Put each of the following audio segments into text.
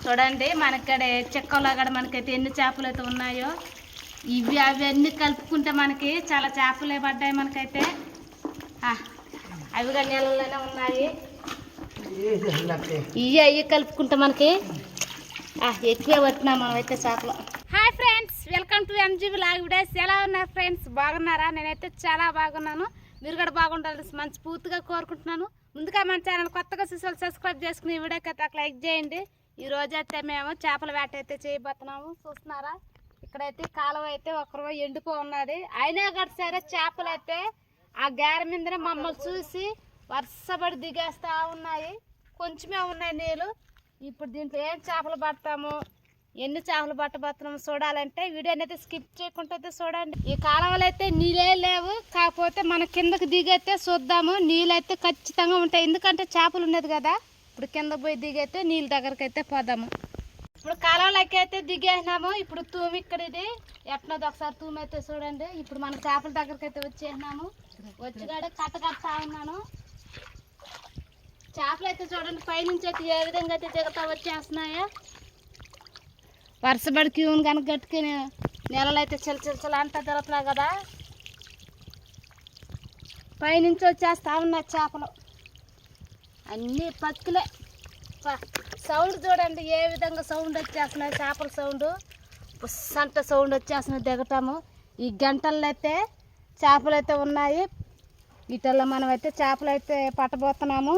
చూడండి మనక్కడ చెక్కలో కూడా మనకైతే ఎన్ని చేపలు అయితే ఉన్నాయో ఇవి అవి అన్నీ కలుపుకుంటే మనకి చాలా చేపలే పడ్డాయి మనకైతే. అవి కూడా నీళ్ళలోనే ఉన్నాయి. ఇవి అవి కలుపుకుంటే మనకి ఎక్కువే పట్టినా మనం అయితే చేపలు. Hi friends, welcome to MGB log videos. ఎలా ఉన్నారు ఫ్రెండ్స్, బాగున్నారా? నేనైతే చాలా బాగున్నాను. మీరు కూడా బాగుండాలని మంచి పూర్తిగా కోరుకుంటున్నాను. ముందుగా మన ఛానల్ కొత్తగా చూసి సబ్స్క్రైబ్ చేసుకుని ఈ వీడియోకి అయితే లైక్ చేయండి. ఈ రోజు అయితే మేము చేపల వేట అయితే చేయబోతున్నాము. చూస్తున్నారా, ఇక్కడైతే కాలువ అయితే ఒకరు ఎండిపో ఉన్నది. అయినా కూడా సరే చేపలు అయితే ఆ గారె మీదనే మమ్మల్ని చూసి వర్షపడి దిగేస్తా ఉన్నాయి. కొంచెమే ఉన్నాయి నీళ్ళు. ఇప్పుడు దీంట్లో ఏం చేపలు పడతాము, ఎన్ని చేపలు పట్టబోతున్నాము చూడాలంటే వీడియోని అయితే స్కిప్ చేయకుండా అయితే చూడండి. ఈ కాలువలు అయితే నీళ్ళే లేవు, కాకపోతే మన కిందకి దిగైతే చూద్దాము. నీళ్ళు అయితే ఖచ్చితంగా ఉంటాయి, ఎందుకంటే చేపలు ఉన్నది కదా. ఇప్పుడు కింద పోయి దిగైతే నీళ్ళ దగ్గరికి అయితే పోదాము. ఇప్పుడు కాలువలకి అయితే దిగేసినాము. ఇప్పుడు తూమి ఇక్కడ ఇది ఎట్నది ఒకసారి తూమి అయితే చూడండి. ఇప్పుడు మన చేపల దగ్గరికి అయితే వచ్చేసినాము. వచ్చిగాడే కట్ట కడతా ఉన్నాను. చేపలు అయితే చూడండి పైనుంచి అయితే ఏ విధంగా అయితే దిగుతా వచ్చేస్తున్నాయో. వర్షపడి క్యూని కనుక గట్టుకుని నెలలు అయితే చిలచిలచలు అంతా తిరుగుతున్నాయి కదా. పైనుంచి వచ్చేస్తా ఉన్నాయి చేపలు అన్నీ పక్కలే. సౌండ్ చూడండి ఏ విధంగా సౌండ్ వచ్చేస్తున్నాయి. చేపల సౌండ్ పుస్సంట సౌండ్ వచ్చేస్తున్నాయి. దిగటాము ఈ గంటల్లో అయితే చేపలు అయితే ఉన్నాయి. వీటిల్లో మనం అయితే చేపలు అయితే పట్టబోతున్నాము.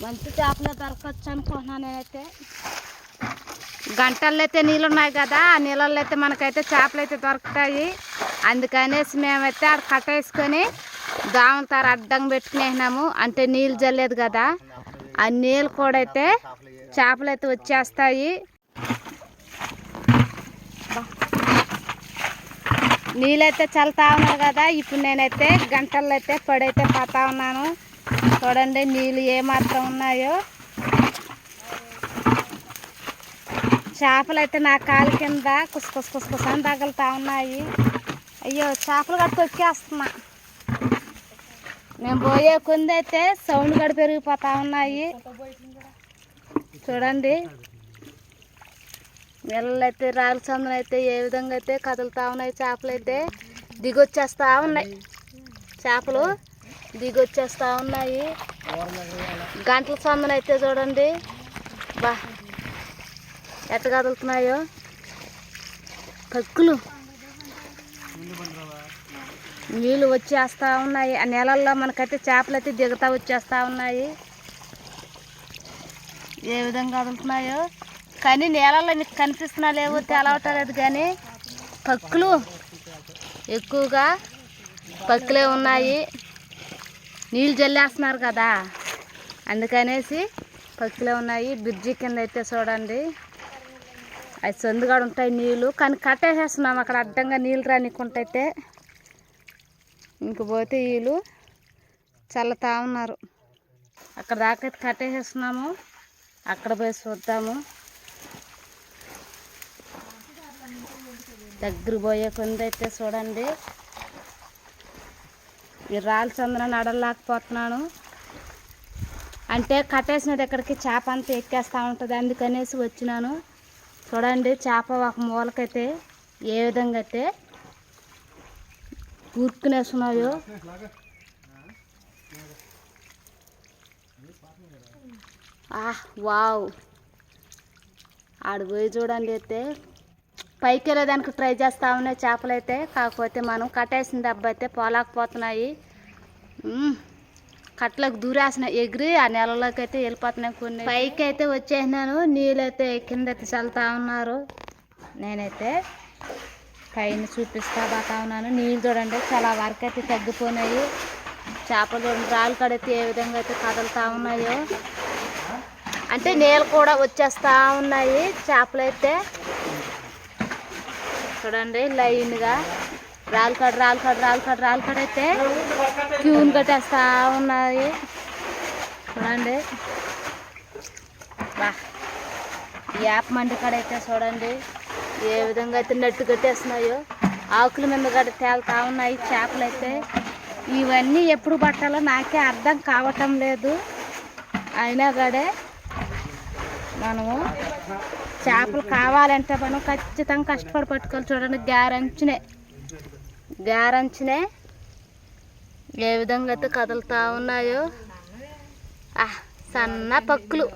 మంచి చేపలు దొరకచ్చు అనుకుంటున్నాను నేనైతే. గంటల్లో అయితే నీళ్ళు ఉన్నాయి కదా, ఆ నీళ్ళల్లో అయితే మనకైతే చేపలు అయితే దొరుకుతాయి. అందుకనేసి మేమైతే ఆడ కట్టేసుకొని దాముతారు అడ్డంగా పెట్టుకునేసినాము. అంటే నీళ్ళు జల్లేదు కదా, ఆ నీళ్ళు కూడా అయితే చేపలు అయితే వచ్చేస్తాయి. నీళ్ళైతే చల్లుతా ఉన్నారు కదా. ఇప్పుడు నేనైతే గంటల్లో అయితే పడైతే పోతా ఉన్నాను. చూడండి నీళ్ళు ఏమాత్రం ఉన్నాయో. చేపలు అయితే నా కాలు కింద కుసకుసని తగులుతా ఉన్నాయి. అయ్యో చేపలు గట్ట వచ్చేస్తున్నా. నేను పోయే కొంది అయితే సౌండ్ కూడా పెరిగిపోతా ఉన్నాయి. చూడండి నీళ్ళైతే రాళ్ళ సందులు అయితే ఏ విధంగా అయితే కదులుతా ఉన్నాయి. చేపలు అయితే దిగొచ్చేస్తా ఉన్నాయి. చేపలు దిగొచ్చేస్తా ఉన్నాయి. గంటల సందులు అయితే చూడండి బా ఎట్ట కదులుతున్నాయో. పక్కులు నీళ్ళు వచ్చేస్తా ఉన్నాయి. ఆ నెలల్లో మనకైతే చేపలు అయితే దిగుతా వచ్చేస్తా ఉన్నాయి. ఏ విధంగా కదులుతున్నాయో కానీ నీళ్ళల్లో మీకు కనిపిస్తున్నా లేవు తెలవటలేదు, కానీ పక్కులు ఎక్కువగా పక్కులే ఉన్నాయి. నీళ్ళు జల్లేస్తున్నారు కదా, అందుకనేసి పక్కులే ఉన్నాయి. బ్రిడ్జి కింద అయితే చూడండి అవి సందుగా ఉంటాయి నీళ్ళు, కానీ కట్టేసేస్తున్నాం అక్కడ అడ్డంగా నీళ్ళు రానికుంటైతే. ఇంక పోతే వీళ్ళు చల్లుతా ఉన్నారు. అక్కడ దాకా అయితే కట్టేసేస్తున్నాము. అక్కడ పోయి చూద్దాము. దగ్గర పోయే కొంది అయితే చూడండి ఈ రాళ్ళ చందన నడలేకపోతున్నాను. అంటే కట్టేసిన దగ్గరికి చేప అంతా ఎక్కేస్తూ ఉంటుంది, అందుకనేసి వచ్చినాను. చూడండి చేప ఒక మూలకైతే ఏ విధంగా అయితే కూర్చునేస్తున్నాయో. వావ్, ఆడిపోయి చూడండి అయితే పైకి వెళ్ళేదానికి ట్రై చేస్తూ ఉన్నాయి చేపలు అయితే. కాకపోతే మనం కట్టేసిన దెబ్బ అయితే పోలేకపోతున్నాయి. కట్టలకు దూరేస్తున్నాయి, ఎగిరి ఆ నెలలోకి అయితే వెళ్ళిపోతున్నాయి. కొన్ని పైకి అయితే వచ్చేసినాను. నీళ్ళు అయితే కింద అయితే చల్లుతా ఉన్నారు. నేనైతే పైన చూపిస్తా పోతా ఉన్నాను. నీళ్ళు చూడండి చాలా వరకు అయితే తగ్గిపోయినాయి. చేపలు చూడండి రాళ్ళు కడితే ఏ విధంగా అయితే కదులుతా ఉన్నాయో. అంటే నీళ్ళు కూడా వచ్చేస్తూ ఉన్నాయి. చేపలు అయితే చూడండి లైన్గా రాళ్ళు కాడ అయితే క్యూని కట్టేస్తూ ఉన్నాయి. చూడండి బా యాప్ మండి కాడ అయితే చూడండి ఏ విధంగా అయితే నట్టు కట్టేస్తున్నాయో. ఆకుల మీద కూడా తేలుతా ఉన్నాయి చేపలు అయితే. ఇవన్నీ ఎప్పుడు పట్టాలో నాకే అర్థం కావటం లేదు. అయినా కూడా మనము చేపలు కావాలంటే మనం ఖచ్చితంగా కష్టపడి పట్టుకోవాలి. చూడండి గారంచునే ఏ విధంగా అయితే కదులుతూ ఉన్నాయో. సన్న పక్కులు,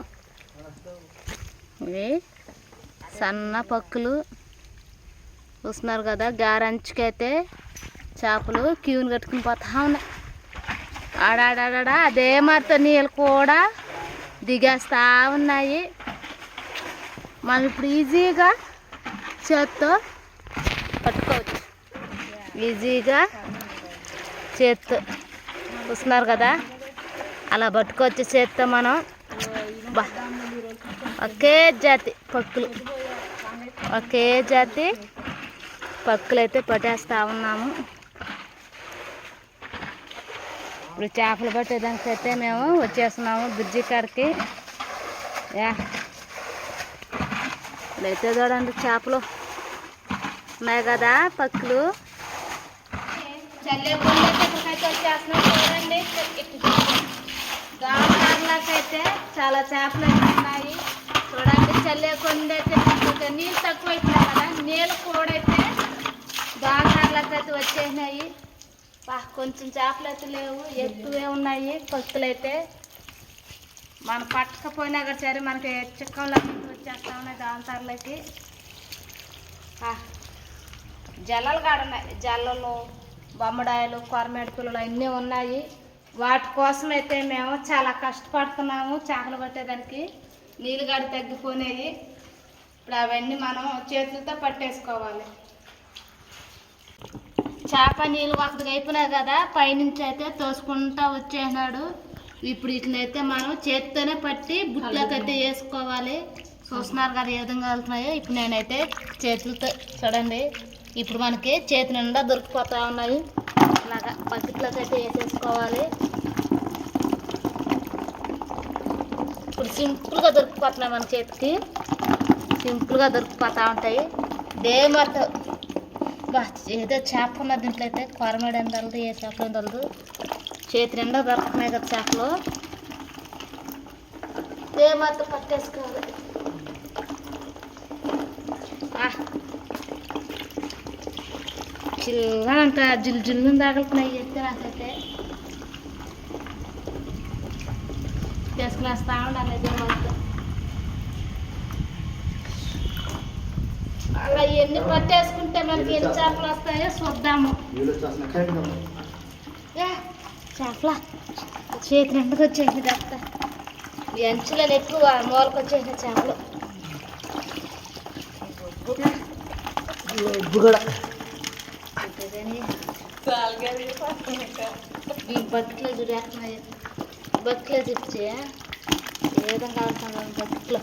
ఇవి సన్న పక్కులు చూస్తున్నారు కదా. గారంచుకైతే చేపలు క్యూని కట్టుకుని పోతా ఉన్నాయి. ఆడాడాడా అదే మారితో నీళ్ళు కూడా దిగేస్తూ ఉన్నాయి. మనం ఇప్పుడు ఈజీగా చేత్తో పట్టుకోవచ్చు. ఈజీగా చేత్తో చూస్తున్నారు కదా, అలా పట్టుకోవచ్చు చేత్తో మనం. ఒకే జాతి పక్కులు, ఒకే జాతి పక్కులు అయితే పట్టేస్తూ ఉన్నాము. ఇప్పుడు చేపలు పట్టేదానికి అయితే మేము వచ్చేస్తున్నాము బ్రిడ్జి కాడికి. ఇప్పుడైతే చూడండి చేపలు ఉన్నాయి కదా పక్కులు. ఇప్పటికైతే వచ్చేస్తున్నాం చూడండి. దానికైతే చాలా చేపలు అయితే ఉన్నాయి చూడండి. చల్లేకొండ అయితే నీళ్ళు తక్కువ అయిపోయినాయి కదా, నీళ్ళు కూడా అయితే దానికైతే వచ్చేసినాయి. కొంచెం చేపలు అయితే లేవు, ఎక్కువే ఉన్నాయి పక్కులు అయితే. మనం పట్టకపోయినా కూడా సరే మనకి చిక్కంలో వచ్చేస్తా ఉన్నాయి దాంతర్లకి. జల్లలు కాడ ఉన్నాయి, జల్లలు, బొమ్మడాయలు, కొరమేడు పిల్లలు అన్నీ ఉన్నాయి. వాటి కోసం అయితే మేము చాలా కష్టపడుతున్నాము చేపలు పట్టేదానికి. నీళ్ళు గడి తగ్గిపోయినాయి. ఇప్పుడు అవన్నీ మనం చేతులతో పట్టేసుకోవాలి. చేప నీళ్ళు ఒకటికి అయిపోయినాయి కదా, పైనుంచి అయితే తోసుకుంటా వచ్చేసినాడు. ఇప్పుడు వీటినైతే మనం చేతితోనే పట్టి బుట్లోకి అయితే వేసుకోవాలి. చూస్తున్నారు కదా ఏ విధంగా వెళ్తున్నాయో. ఇప్పుడు నేనైతే చేతులతో చూడండి, ఇప్పుడు మనకి చేతి నిండా దొరికిపోతూ ఉన్నాయి. ఇలాగా బకెట్లోకి అయితే వేసేసుకోవాలి. ఇప్పుడు సింపుల్గా దొరికిపోతున్నాయి మన చేతికి, సింపుల్గా దొరికిపోతూ ఉంటాయి. దేమతో ఏదో చేప ఉన్నది దీంట్లో అయితే కొరమేడు ఎందలదు, ఏ చేప ఎందలదు. చేతి నిండా దొరుకుతున్నాయి కదా చేపలు. దేమతో పట్టేసుకోవాలి. చిల్లంట జిల్లు తాగుతున్నాయి అయితే నాకైతే. తీసుకునేస్తా ఉండాలి దేమతో. అలా ఎన్ని పట్టేసుకుంటే మనకి ఎన్ని చేపలు వస్తాయో చూద్దాము. చేపల చేతి నిండుకు వచ్చేసి దత్త ఎంచులను ఎక్కువ మూలకు వచ్చేసిన చేపలు. బకెట్లో చూడేస్తున్నాయి, బకెట్లో చూపించే ఏ విధంగా అవుతున్నాం బకెట్లో.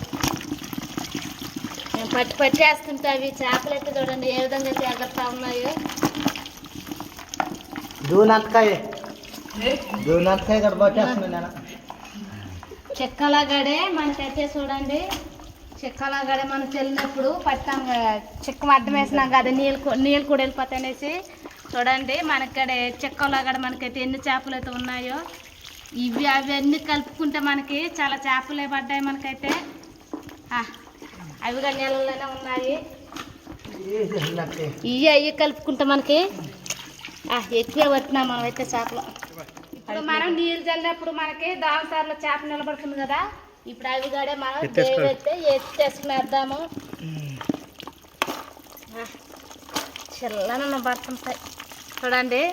మేము పట్టేస్తుంటే అవి చేపలు అయితే చూడండి ఏ విధంగా అయితే ఎగరుతా ఉన్నాయో. చెక్కలాగడే మనకైతే చూడండి, చెక్కలాగడే మనం చెల్లినప్పుడు పట్టాం కదా, చెక్క అడ్డం వేసినాం కదా, నీళ్ళు కూడా వెళ్ళిపోతాయి అనేసి. చూడండి మనకడే చెక్కలాగడ మనకైతే ఎన్ని చేపలు అయితే ఉన్నాయో. ఇవి అవి అన్నీ కలుపుకుంటే మనకి చాలా చేపలే పడ్డాయి మనకైతే. అవిగా నీళ్ళలోనే ఉన్నాయి. ఇవి అవి కలుపుకుంటే మనకి ఎక్కువ పట్టినాం మనం అయితే చేపలు. ఇప్పుడు మనం నీళ్ళు చల్లినప్పుడు మనకి దావసార్లో చేప నిలబడుతుంది కదా, ఇప్పుడు అవి కూడా మనం దేవైతే ఎత్తేసుకునేద్దాము. చిల్లన పడుతుంటాయి చూడండి.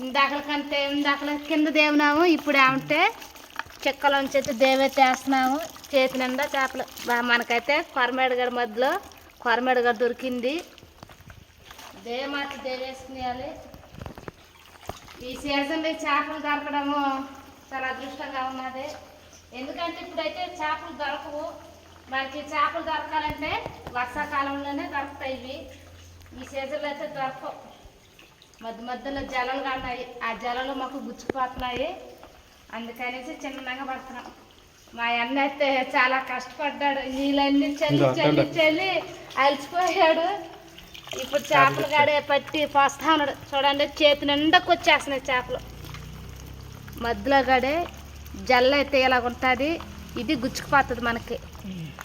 ఇందాకల కింద దేవునాము, ఇప్పుడు ఏమంటే చెక్కలోంచి అయితే దేవైతే వేస్తున్నాము. చేతి నిండా చేపలు. మనకైతే కొరమేడుగడ మధ్యలో కొరమేడుగడ దొరికింది. దేవమాత దేవేసుకునేయాలి. ఈ సీజన్లో చేపలు దొరకడము చాలా అదృష్టంగా ఉన్నది. ఎందుకంటే ఇప్పుడైతే చేపలు దొరకవు. మనకి చేపలు దొరకాలంటే వర్షాకాలంలోనే దొరుకుతాయి. ఇవి ఈ సీజన్లో అయితే దొరకవు. మధ్యలో జలలు ఉన్నాయి, ఆ జలలు మాకు గుచ్చుకుపోతున్నాయి. అందుకనేసి చిన్నగా పడుతున్నాం. మా అన్న అయితే చాలా కష్టపడ్డాడు, నీళ్ళన్నీ చల్లి అలసిపోయాడు. ఇప్పుడు చేపలు గాడే పట్టి పోస్తా ఉన్నాడు. చూడండి చేతి నిండాకు వచ్చేస్తున్నాయి చేపలు. మధ్యలో గాడే జల్ల అయితే ఇలాగ ఉంటుంది, ఇది గుచ్చుకుపోతుంది మనకి.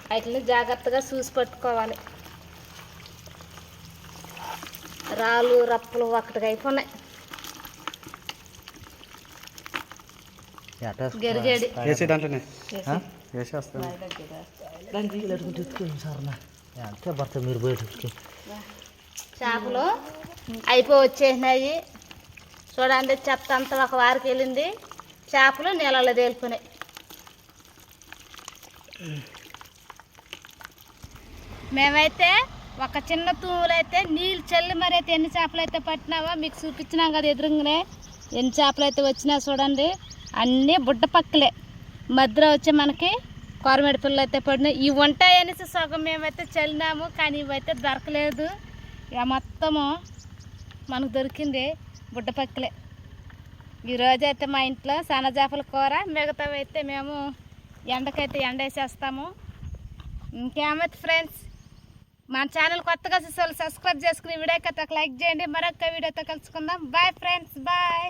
వాటిని జాగ్రత్తగా చూసి పట్టుకోవాలి. రాళ్ళు రప్పలు ఒక్కటిగా అయిపోయినాయి. గెరిగేడి చేపలు అయిపోయి వచ్చేసినాయి. చూడండి, చెత్త అంతా ఒక వారికి వెళ్ళింది. చేపలు నీళ్ళలో తేలిపోయినాయి. మేమైతే ఒక చిన్న తూములు అయితే నీళ్ళు చల్లి మరి అయితే ఎన్ని చేపలు అయితే పట్టినావో మీకు చూపించినాం కదా ఎదురుగానే. ఎన్ని చేపలు అయితే వచ్చినా చూడండి, అన్నీ బుడ్డ పక్కలే. మధ్యలో వచ్చి మనకి కొరమేడి పిల్లలు అయితే పడినాయి. ఇవి ఉంటాయనేసి సగం మేమైతే చల్లినాము, కానీ ఇవైతే దొరకలేదు. ఇక మొత్తము మనకు దొరికింది బుడ్డ పక్కలే. ఈరోజు అయితే మా ఇంట్లో సన్నజాపల కూర, మిగతావి అయితే మేము ఎండకైతే ఎండేసేస్తాము. ఇంకేమైతే ఫ్రెండ్స్, మా ఛానల్ కొత్తగా చూసే వాళ్ళు సబ్స్క్రైబ్ చేసుకుని వీడియోకి అయితే ఒక లైక్ చేయండి. మరొక వీడియోతో కలుసుకుందాం. Bye friends, bye.